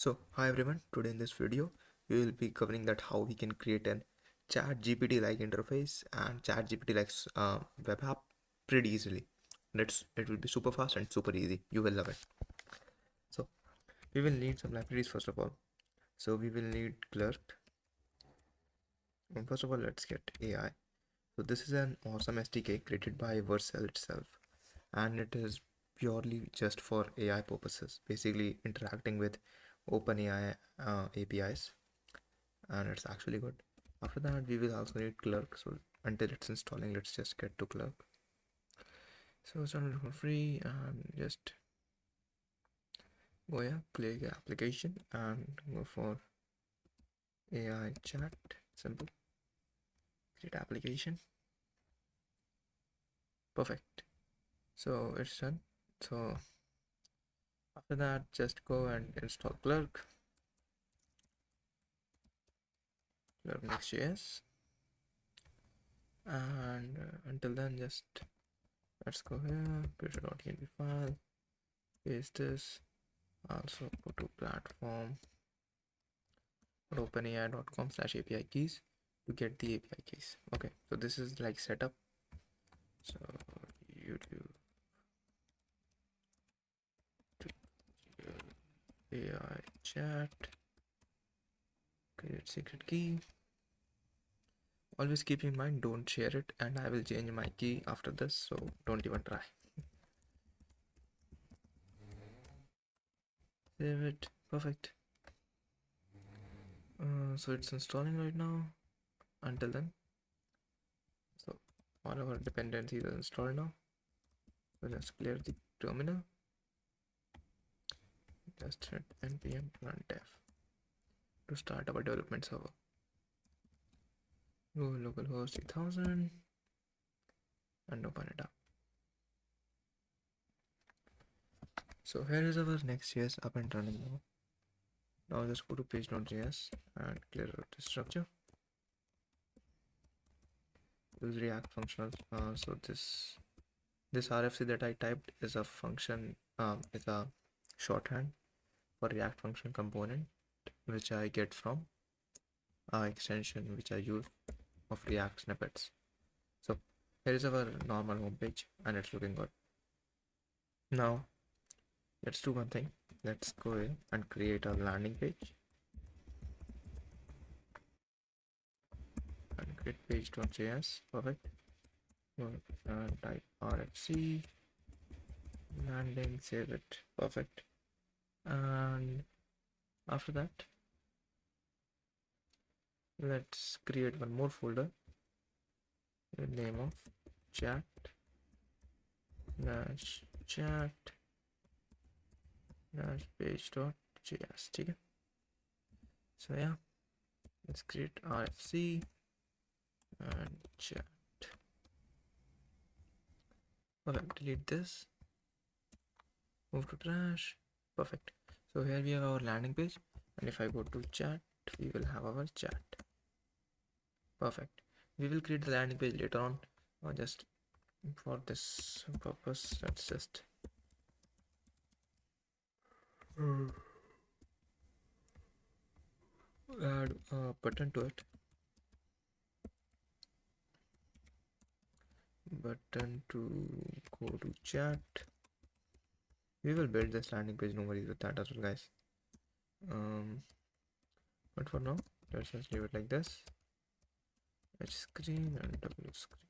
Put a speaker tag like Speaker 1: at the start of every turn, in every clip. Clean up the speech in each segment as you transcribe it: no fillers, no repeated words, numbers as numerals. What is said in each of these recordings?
Speaker 1: So hi everyone, today in this video we will be covering that how we can create an ChatGPT like interface and ChatGPT like web app pretty easily. It will be super fast and super easy. You will love it. So we will need some libraries first of all. So we will need Clerk. And first of all, let's get AI. So this is an awesome SDK created by Vercel itself, and it is purely just for AI purposes, basically interacting with OpenAI APIs, and it's actually good. After that, we will also need Clerk. So until it's installing, let's just get to Clerk. So it's not for free, and just go here, click application, and go for AI chat. Simple. Create application. Perfect. So it's done. So after that, just go and install Clerk Next.js, and until then, just let's go here, create.env file, paste this, also go to platform openai.com/API keys to get the API keys. Okay, so this is like setup. So YouTube AI chat, create secret key. Always keep in mind, don't share it, and I will change my key after this, so don't even try. Save it. Perfect. So it's installing right now. Until then, so all our dependencies are installed now. So just clear the terminal. Just hit npm run dev to start our development server. Go localhost 3000 and open it up. So here is our Next.js up and running now. Now just go to page.js and clear out the structure. Use React functional. So this RFC that I typed is a function, is a shorthand for React function component, which I get from extension which I use of React snippets. So here is our normal homepage, and it's looking good. Now let's do one thing. Let's go in and create a landing page and create page.js. Perfect. And type RFC landing, save it. Perfect. And after that, let's create one more folder with name of chat chat page.js. Okay. So yeah, let's create RFC and chat. Perfect. Delete this. Move to trash. Perfect. So here we have our landing page, and if I go to chat, we will have our chat. Perfect. We will create the landing page later on, or just for this purpose, let's just add a button to it. Button to go to chat. We will build this landing page, no worries with that as well, guys. But for now, let's just leave it like this. H screen and W screen.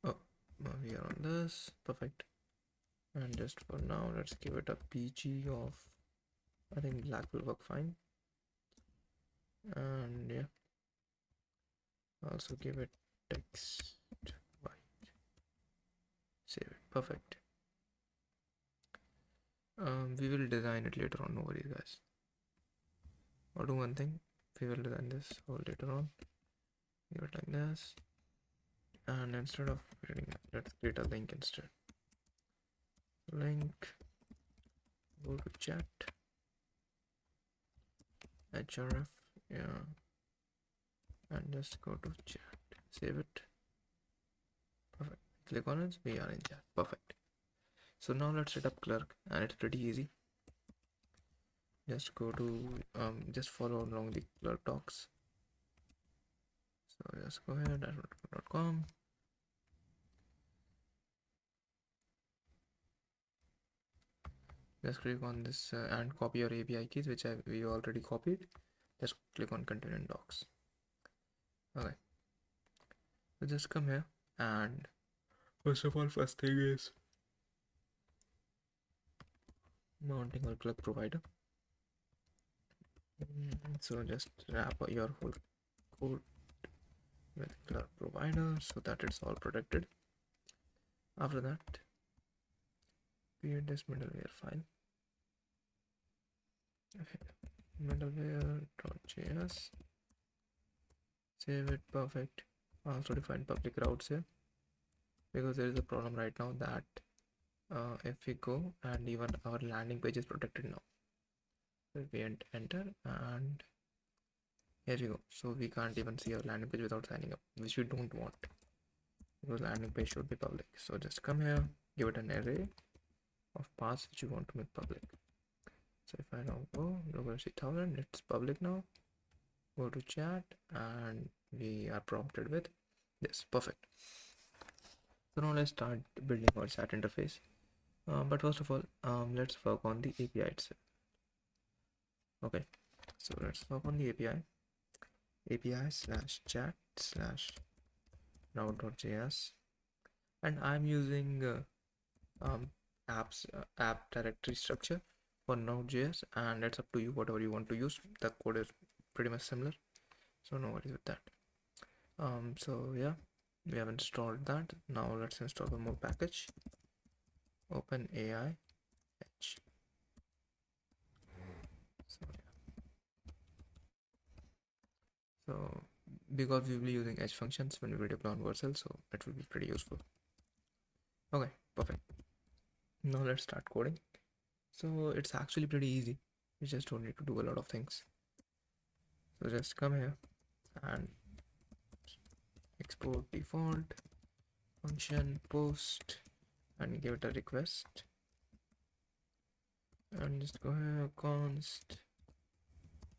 Speaker 1: Oh, we are on this. Perfect. And just for now, let's give it a PG of, I think black will work fine. And yeah, also give it text white. Save it. Perfect. We will design it later on, no worries, guys. Or do one thing, we will design this all later on. Give it like this, and instead of creating, let's create a link instead. Link, go to chat, href, yeah, and just go to chat. Save it. Perfect. Click on it. We are in chat. Perfect. So now let's set up Clerk, and it's pretty easy. just go to just follow along the clerk docs. So just go ahead dashboard.com. Just click on this and copy your API keys, which we already copied. Just click on continue in docs. Okay, so just come here, and first of all, first thing is mounting our clerk provider. So just wrap your whole code with clerk provider so that it's all protected. After that, create this middleware file. Okay, middleware.js. Save it. Perfect. Also define public routes here, because there is a problem right now that if we go and even our landing page is protected now. So we enter, and here we go. So we can't even see our landing page without signing up, which we don't want, because landing page should be public. So just come here, give it an array of paths which you want to make public. So if I now go local 3000, it's public now. Go to chat, and we are prompted with this. Perfect. So now let's start building our chat interface. But first of all, let's work on the API itself. Okay, so let's work on the API. API slash chat slash route.js, and I'm using app directory structure for Node.js, and it's up to you whatever you want to use. The code is pretty much similar, so no worries with that. So yeah, we have installed that. Now let's install one more package, OpenAI Edge. So because we will be using edge functions when we deploy on Vercel, so it will be pretty useful. Okay, perfect. Now let's start coding. So it's actually pretty easy. You just don't need to do a lot of things. So just come here and export default function post and give it a request, and just go here const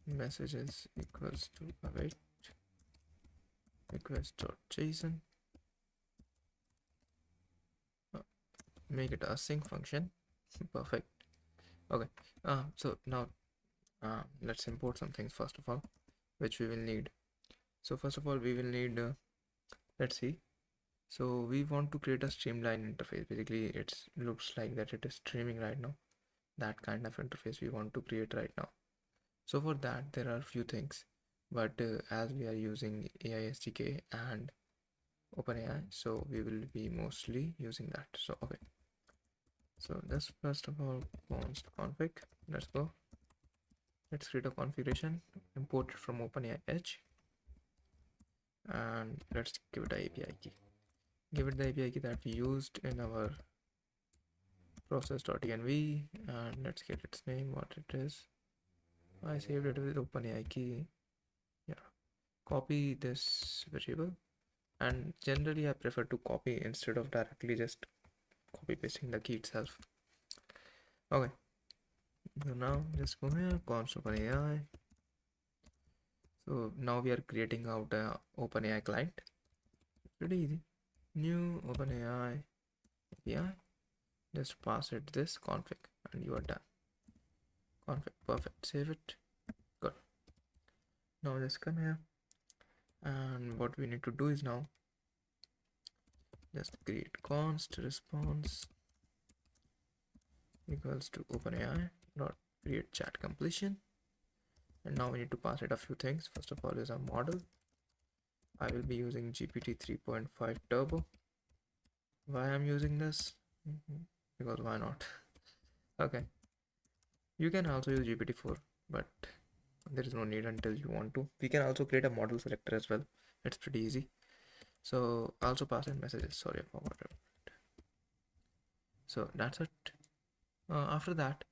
Speaker 1: messages equals to await request.json. Make it a async function. Perfect. Okay, so now let's import some things first of all, which we will need. So first of all, we will need let's see. So we want to create a streamlined interface. Basically, it looks like that it is streaming right now. That kind of interface we want to create right now. So for that, there are a few things, but as we are using AI SDK and OpenAI, so we will be mostly using that. So okay, so just first of all, const config. Let's go. Let's create a configuration, import it from OpenAI Edge, and let's give it an API key. Give it the API key that we used in our process.env, and let's get its name, what it is. I saved it with OpenAI key. Yeah, copy this variable, and generally I prefer to copy instead of directly just copy pasting the key itself. Okay, so now just go here, const OpenAI. So now we are creating out a OpenAI client. Pretty easy. New OpenAI API. Just pass it this config, and you are done. Config, perfect. Save it. Good. Now just come here, and what we need to do is now just create const response equals to OpenAI dot create chat completion, and now we need to pass it a few things. First of all is a model. I will be using GPT 3.5 Turbo. Why I'm using this? Because why not? Okay, you can also use GPT-4, but there is no need until you want to. We can also create a model selector as well. It's pretty easy. So also pass in messages. Sorry, I forgot it. So that's it. After that,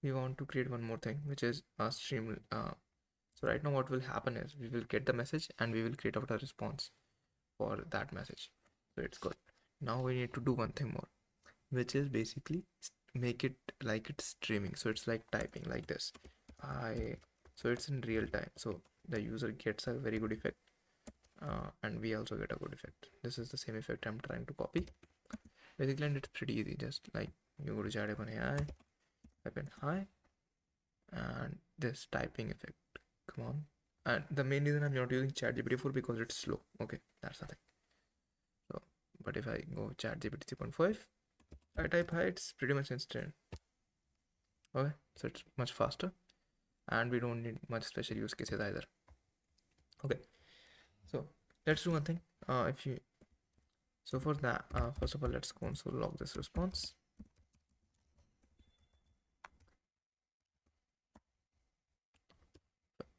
Speaker 1: we want to create one more thing, which is a stream. So right now what will happen is we will get the message and we will create out a response for that message. So it's good. Now we need to do one thing more, which is basically make it like it's streaming. So it's like typing like this. So it's in real time, so the user gets a very good effect, and we also get a good effect. This is the same effect I'm trying to copy basically, and it's pretty easy. Just like you go to chat OpenAI, type in hi, and this typing effect, come on. And the main reason I'm not using ChatGPT 4 because it's slow. Okay, that's the thing. So, but if I go ChatGPT 3.5, I type hi, it's pretty much instant. Okay, so it's much faster, and we don't need much special use cases either. Okay, so let's do one thing. If you So for that, first of all, let's console log this response.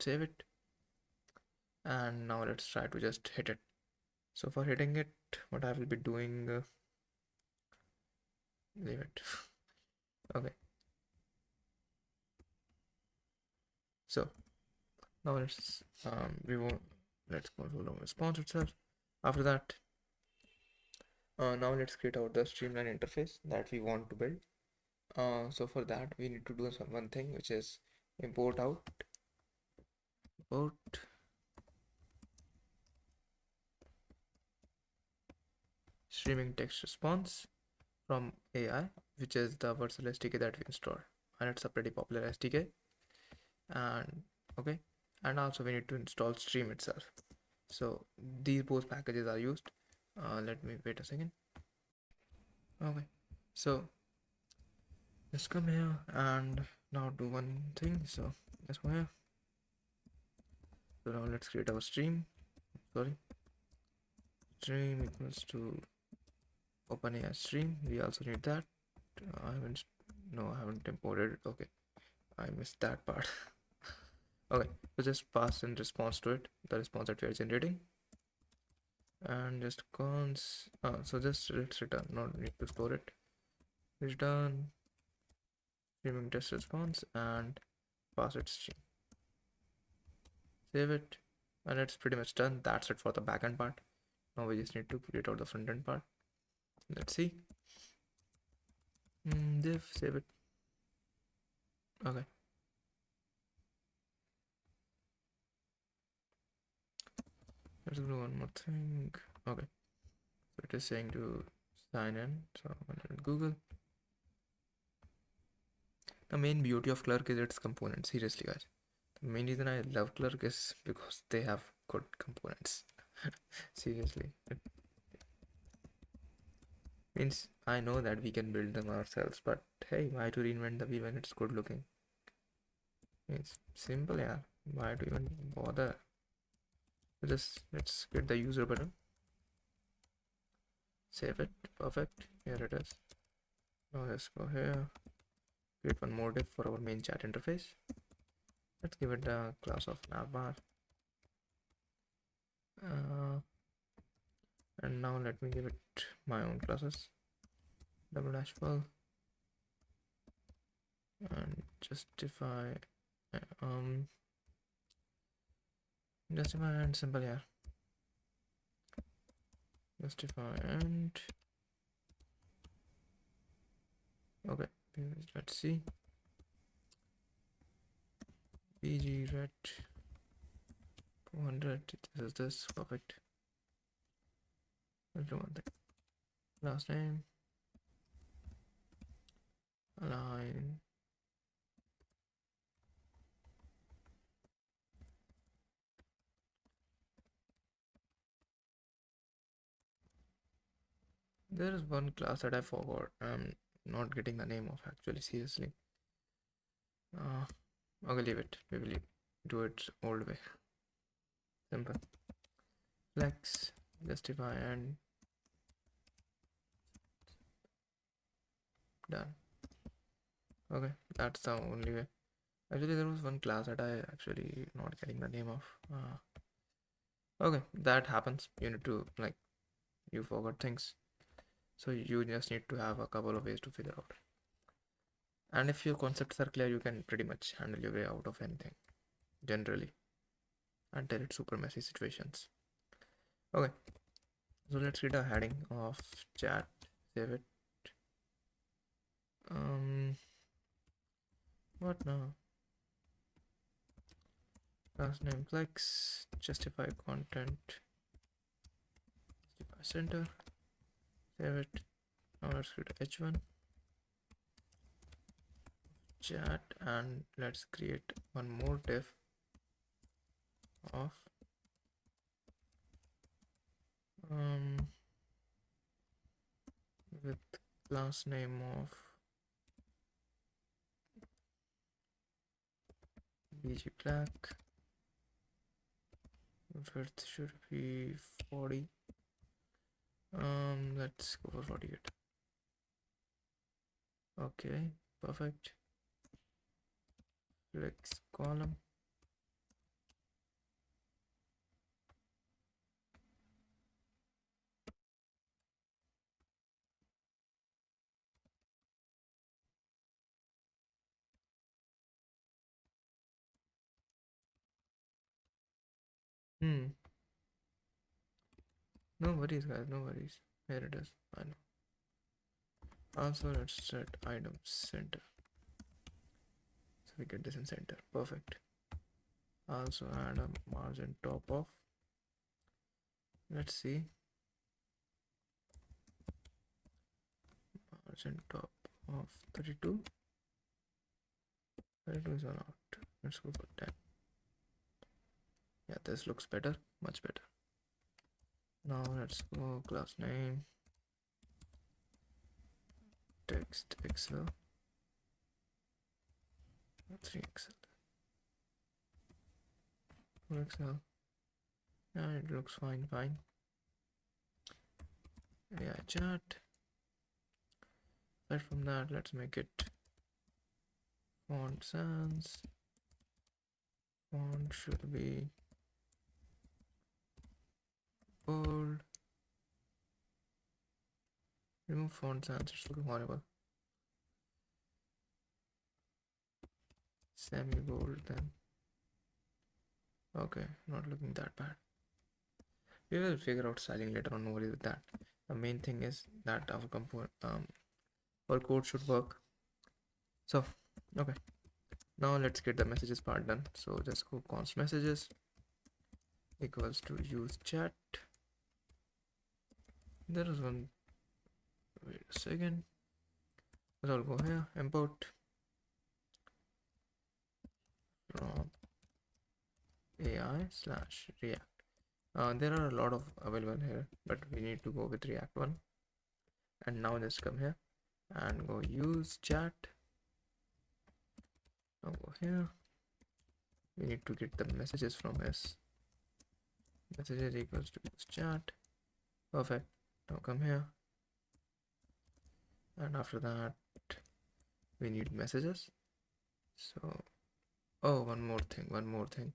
Speaker 1: Save it, and now let's try to just hit it. So for hitting it, what I will be doing, leave it. Okay, so now let's console log response itself. After that, now let's create out the streamline interface that we want to build. So for that, we need to do one thing, which is import streaming text response from AI, which is the virtual SDK that we installed, and it's a pretty popular SDK. And okay, and also we need to install stream itself. So these both packages are used. Let me wait a second. Okay, so let's come here and now do one thing. So let's go here. So now let's create our stream. Sorry, stream equals to OpenAI stream. We also need that. I haven't imported it. Okay, I missed that part. Okay, so just pass in response to it, the response that we are generating, and just so just let's return, not need to store it. Return streaming test response and pass it stream. Save it, and it's pretty much done. That's it for the backend part. Now we just need to create out the front end part. Let's see. Div, save it. Okay. Let's do one more thing. Okay. So it is saying to sign in. So I'm gonna Google. The main beauty of Clerk is its components. Seriously, guys. The main reason I love Clerk is because they have good components. Seriously. It means I know that we can build them ourselves, but hey, why to reinvent the wheel when it's good looking? It's simple, yeah. Why do you even bother? Just let's get the user button. Save it. Perfect. Here it is. Now let's go here. Create one more div for our main chat interface. Let's give it the class of navbar. And now let me give it my own classes. Double dash full and justify justify and simple, yeah. Justify and okay, let's see. bg red 400. This is this. Perfect. Let's do one thing. Last name align. There is one class that I forgot. I'm not getting the name of, actually, seriously. Okay, leave it. We will do it old way. Simple. Flex, justify, and done. Okay, that's the only way. Actually, there was one class that I actually not getting the name of. Okay, that happens. You need to, like, you forgot things. So you just need to have a couple of ways to figure out. And if your concepts are clear, you can pretty much handle your way out of anything, generally, until it's super messy situations. Okay, so let's create a heading of chat. Save it. What now? class name flex, justify content, justify center, save it. Now let's create h1 chat, and let's create one more div of with class name of bg black. Width should be 40. Let's go for 48. Okay, perfect. Flex column. No worries, guys, no worries. Here it is. I know. Also, let's set item center. So we get this in center. Perfect. Also add a margin top of. Let's see. Margin top of 32. 32 is not. Let's go for 10. Yeah, this looks better. Much better. Now let's go class name. Text Excel. 3 Excel. 2 Excel. Yeah, it looks fine. AI chat. Aside from that, let's make it font sans. Font should be bold. Remove font sans, it's looking horrible. Semi-bold then. Okay, not looking that bad. We will figure out styling later on, no worries with that. The main thing is that our code should work. So, okay. Now let's get the messages part done. So just go const messages equals to use chat. There is one. Wait a second. I'll go here. Import from AI / React. There are a lot of available here, but we need to go with React one. And now just come here and go use chat. Now go here. We need to get the messages from this. Messages equals to use chat. Perfect. Now come here. And after that, we need messages. So, oh, one more thing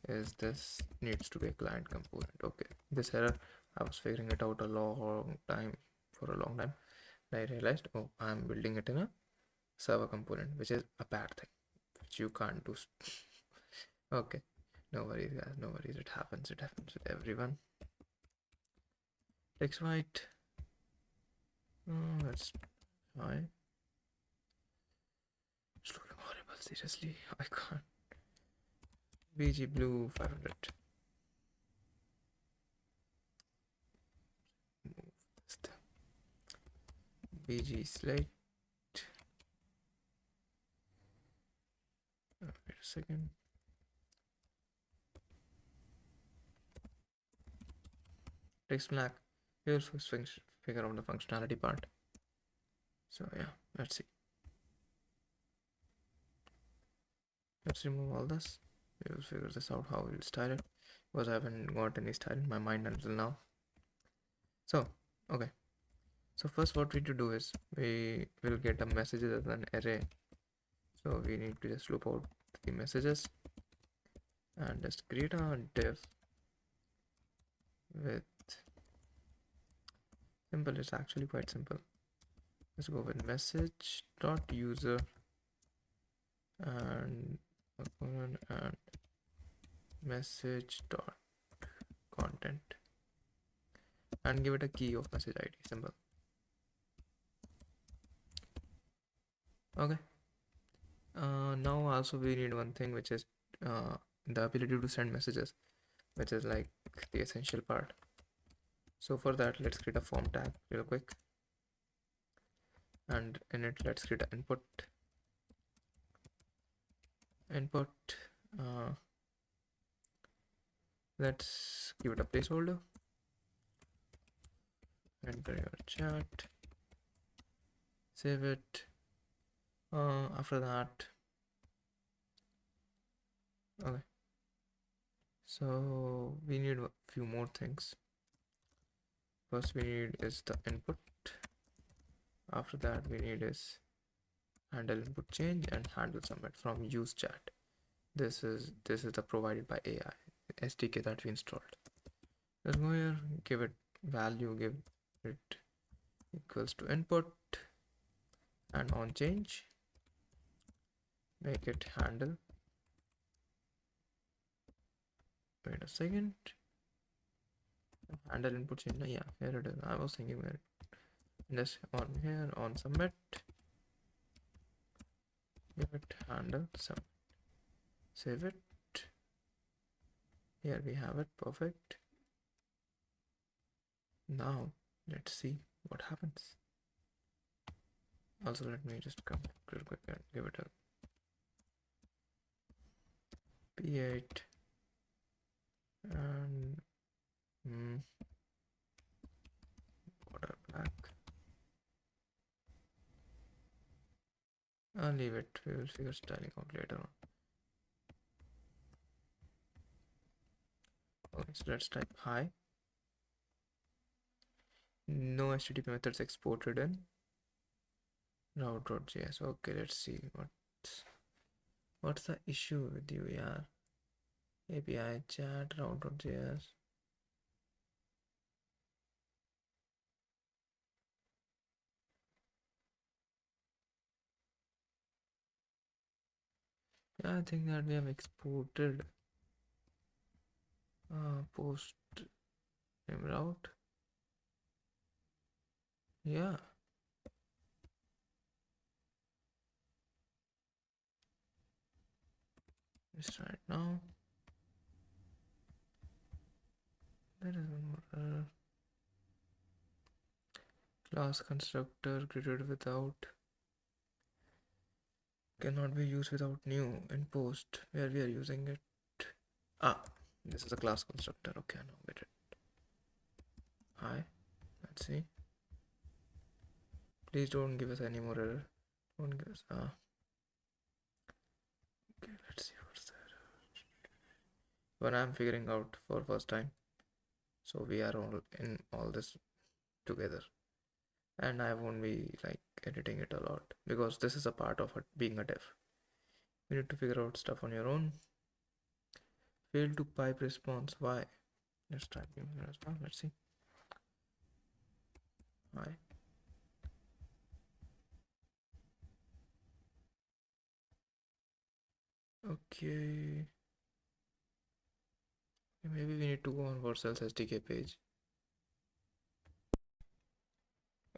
Speaker 1: is this needs to be a client component. Okay, this error, I was figuring it out for a long time. I realized, oh, I'm building it in a server component, which is a bad thing, which you can't do. Okay, no worries, guys, no worries. It happens with everyone. Text white. That's fine. It's looking horrible. Seriously, I can't. BG blue 500. Move this thing. BG slate. Wait a second. Text black. We'll figure out the functionality part. So yeah, let's see. Let's remove all this. We will figure this out how we'll style it, because I haven't got any style in my mind until now. So okay. So first what we need to do is we will get the messages as an array. So we need to just loop out the messages and just create a div with simple. It's actually quite simple. Let's go with message dot user and message dot content and give it a key of message ID symbol. Okay. Now also we need one thing, which is the ability to send messages, which is like the essential part. So for that, let's create a form tag real quick, and in it let's create an input. Let's give it a placeholder, enter your chat, save it. After that, okay, so we need a few more things. First we need is the input. After that we need is handle input change and handle submit from use chat. This is the provided by AI SDK that we installed. Let's go here, give it value, give it equals to input, and on change make it handle. Wait a second, handle input change. Yeah, here it is. I was thinking where this on here on submit, give it handle submit, save it. Here we have it, perfect. Now let's see what happens. Also, let me just come real quick and give it a P8 and water black. I'll leave it. We will figure styling out later on. Okay, so let's type hi. No HTTP methods exported in route.js. Okay, let's see what's the issue with you, yeah. API chat route.js. Yeah, I think that we have exported post name route. Yeah. Let's try it now. There is one more error. Class constructor created without cannot be used without new in post where we are using it. This is a class constructor. Okay, now get it. Hi, let's see. Please don't give us any more error. Don't give us okay, let's see what's there. When I'm figuring out for first time, so we are all in all this together, and I won't be like editing it a lot because this is a part of it, being a dev. You need to figure out stuff on your own. Fail to pipe response. Why? Let's try giving a response. Let's see. Hi. Okay. Maybe we need to go on Vercel's SDK page.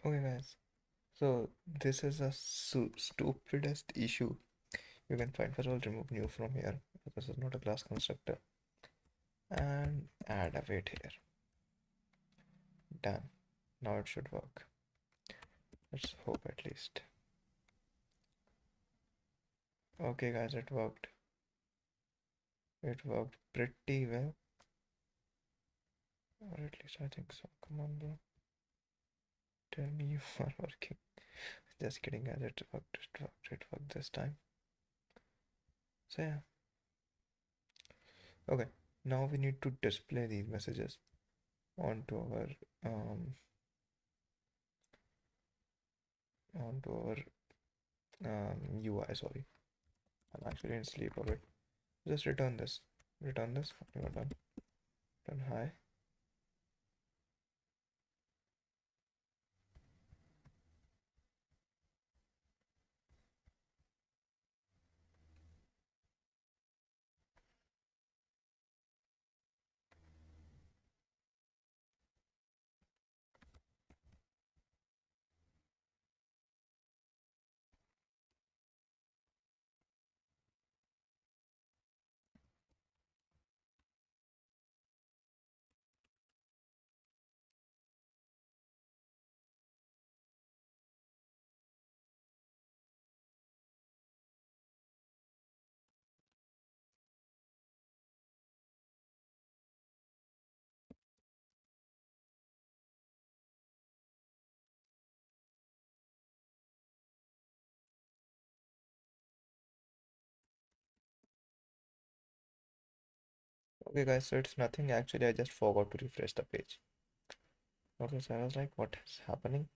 Speaker 1: Okay, guys. So this is a stupidest issue you can find. First of all, remove new from here. This is not a class constructor. And add a wait here. Done. Now it should work. Let's hope at least. Okay, guys, it worked. It worked pretty well. Or at least I think so. Come on, bro. Tell me you are working. Just kidding, guys. It worked this time. So yeah. Okay. Now we need to display these messages onto our UI. Sorry, I'm actually in sleep of it. Just return this. Return this. You're done. Done. Hi. Okay guys, so it's nothing. Actually, I just forgot to refresh the page. Okay, so I was like, what is happening?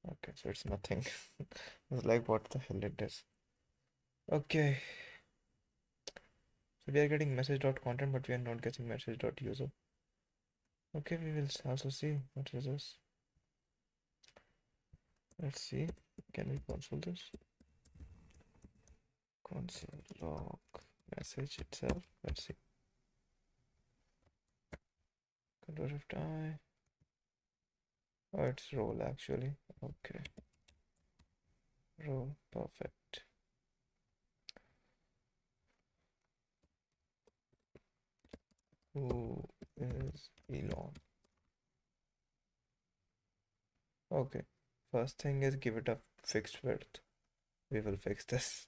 Speaker 1: Okay, so it's nothing. I was like, what the hell it is? Okay, so we are getting message.content, but we are not getting message.user. Okay, we will also see what is this. Let's see. Can we console this? Console log message itself. Let's see. Control Shift I. Oh, it's role actually. Okay, role. Perfect. Who is Elon? Okay. First thing is give it a fixed width. We will fix this.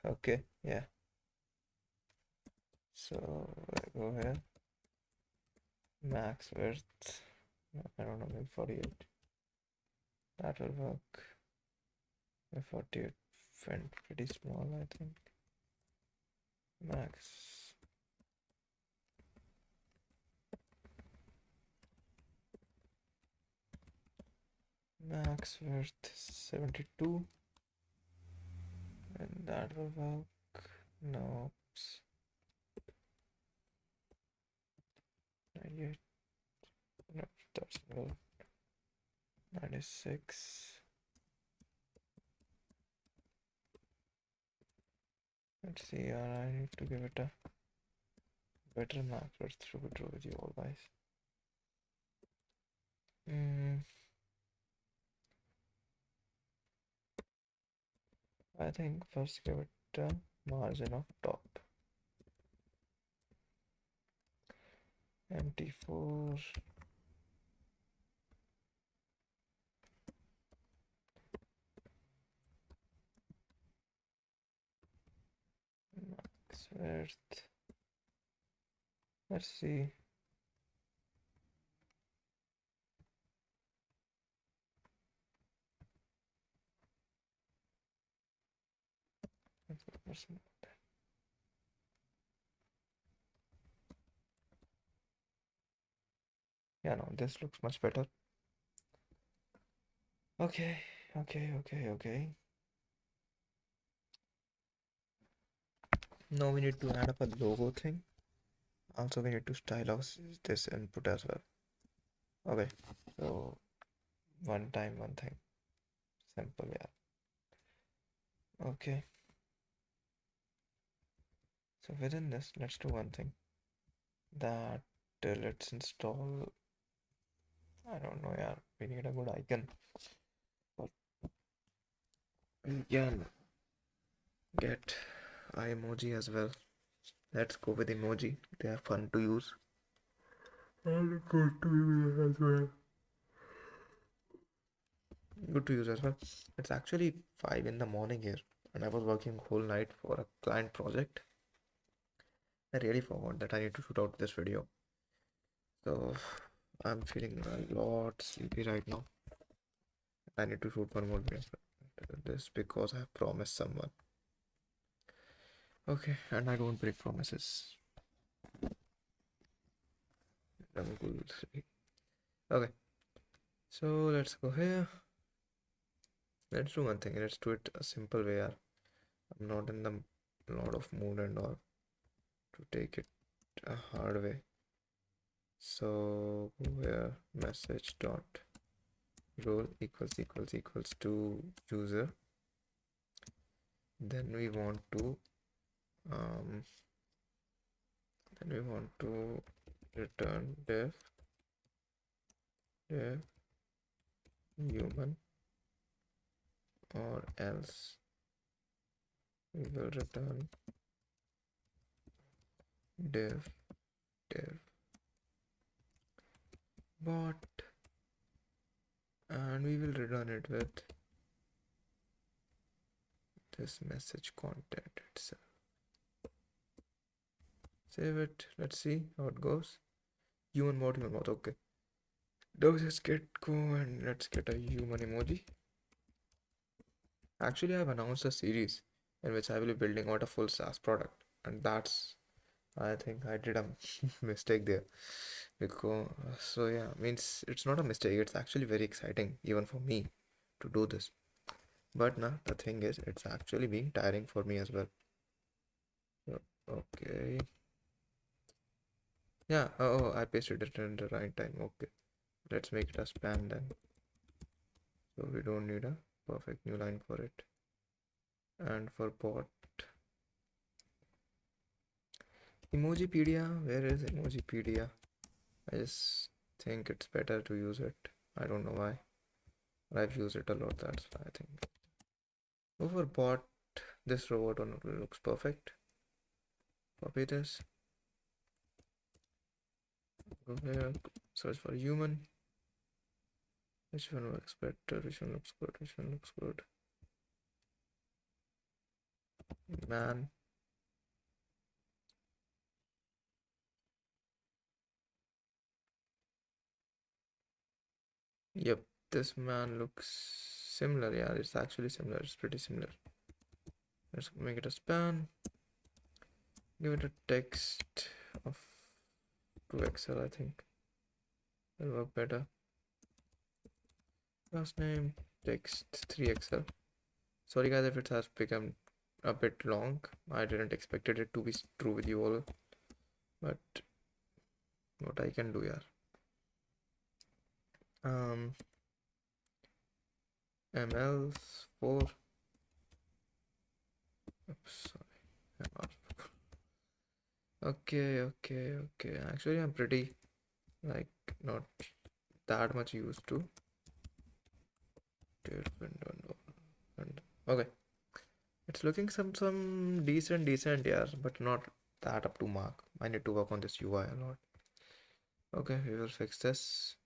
Speaker 1: Okay, yeah. So I go here. Max width. I don't know, maybe 48. That will work. 48 font pretty small, I think. Max. Max width 72. And that will work. No. 98. No, that's no. 96. Let's see, I need to give it a better max width to be true with you all guys. I think first give it a margin of top. MT4. Max width. Let's see. Yeah, no, this looks much better. Okay, okay. Now we need to add up a logo thing. Also, we need to style out this input as well. Okay, so one time, one thing. Simple, yeah. Okay. So within this, let's do one thing. That let's install. I don't know, yeah. We need a good icon. But we can get emoji as well. Let's go with emoji. They are fun to use. And good to use as well. Good to use as well. It's actually 5 in the morning here, and I was working whole night for a client project. I really forgot that I need to shoot out this video. So I'm feeling a lot sleepy right now. I need to shoot one more video. This because I have promised someone. Okay, and I don't break promises. Okay, so let's go here. Let's do one thing. Let's do it a simple way. I'm not in the lot of mood and all to take it a hard way. So where message dot role equals to user. Then we want to um, return dev human, or else we will return dev bot, and we will return it with this message content itself. Save it. Let's see how it goes. Human bot. Okay. Now just go and let's get a human emoji. Actually, I've announced a series in which I will be building out a full SaaS product, and that's I think I did a mistake there. Because so yeah, means it's not a mistake. It's actually very exciting even for me to do this. But now the thing is, it's actually being tiring for me as well. So, okay. Yeah. Oh, I pasted it in the right time. Okay. Let's make it a span then. So we don't need a perfect new line for it. And for bot, Emojipedia. Where is Emojipedia? I just think it's better to use it. I don't know why. I've used it a lot. That's why I think. Over bot, this robot one looks perfect. Copy this. Go here. Search for human. Which one looks better? Which one looks good? Which one looks good? Man. Yep, this man looks similar. Yeah, it's actually similar. It's pretty similar. Let's make it a span. Give it a text of 2XL, I think. That'll work better. Last name, text 3XL. Sorry guys if it has become a bit long. I didn't expect it to be true with you all. But what I can do, yeah. ML4. Oops, sorry. Okay. Actually, I'm pretty like not that much used to. Okay, it's looking some decent, yeah, but not that up to mark. I need to work on this UI a lot. Okay, we will fix this.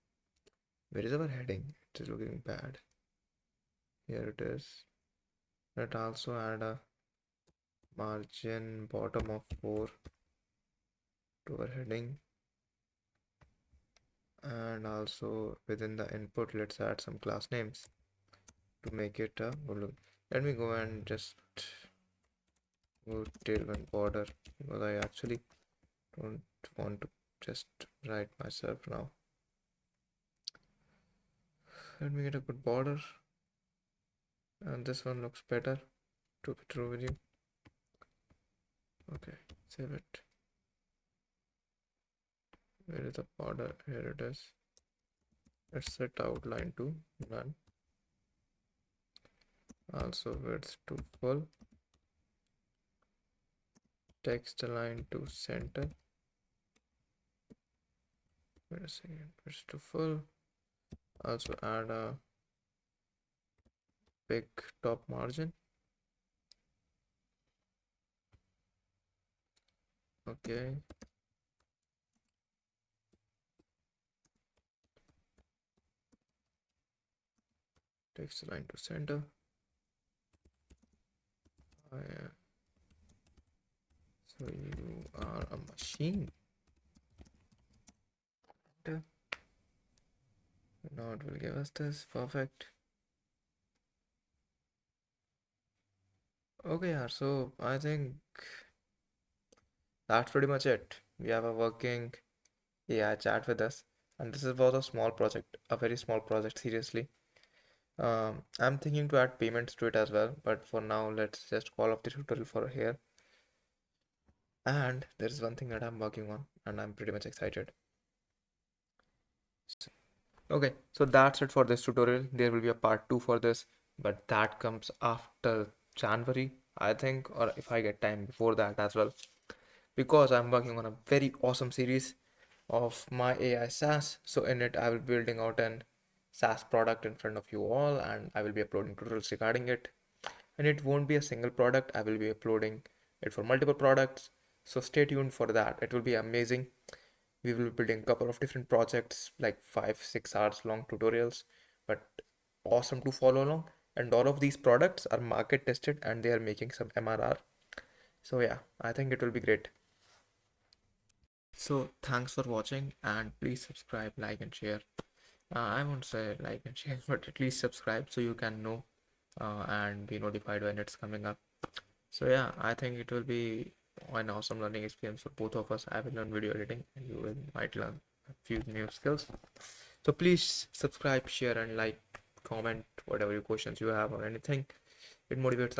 Speaker 1: Where is our heading? It is looking bad. Here it is. Let's also add a margin bottom of 4 to our heading. And also within the input, let's add some class names to make it a good look. Let me go and just go tailwind border because I actually don't want to just write myself now. Let me get a good border, and this one looks better to be true with you. Okay, save it. Where is the border? Here it is. Let's set outline to none. Also width to full. Text align to center. Wait a second. Width to full. Also add a big top margin. Okay. Text align to center. Oh, yeah. So you are a machine. Now it will give us this. Perfect. Okay, yeah, so I think that's pretty much it. We have a working AI chat with us, and this was a small project, a very small project, seriously. I'm thinking to add payments to it as well, but for now, let's just call off the tutorial for here. And there is one thing that I'm working on, and I'm pretty much excited. Okay, so that's it for this tutorial. There will be a part 2 for this, but that comes after January, I think, or if I get time before that as well, because I'm working on a very awesome series of my AI SaaS. So in it, I will be building out an SaaS product in front of you all, and I will be uploading tutorials regarding it. And it won't be a single product. I will be uploading it for multiple products. So stay tuned for that. It will be amazing. We will be building a couple of different projects, like 5-6 hours long tutorials, but awesome to follow along. And all of these products are market tested and they are making some MRR. So yeah, I think it will be great. So thanks for watching, and please subscribe, like and share. I won't say like and share, but at least subscribe so you can know and be notified when it's coming up. So yeah, I think it will be an awesome learning experience for both of us. I will learn video editing and you will might learn a few new skills. So please subscribe, share and like, comment whatever your questions you have or anything. It motivates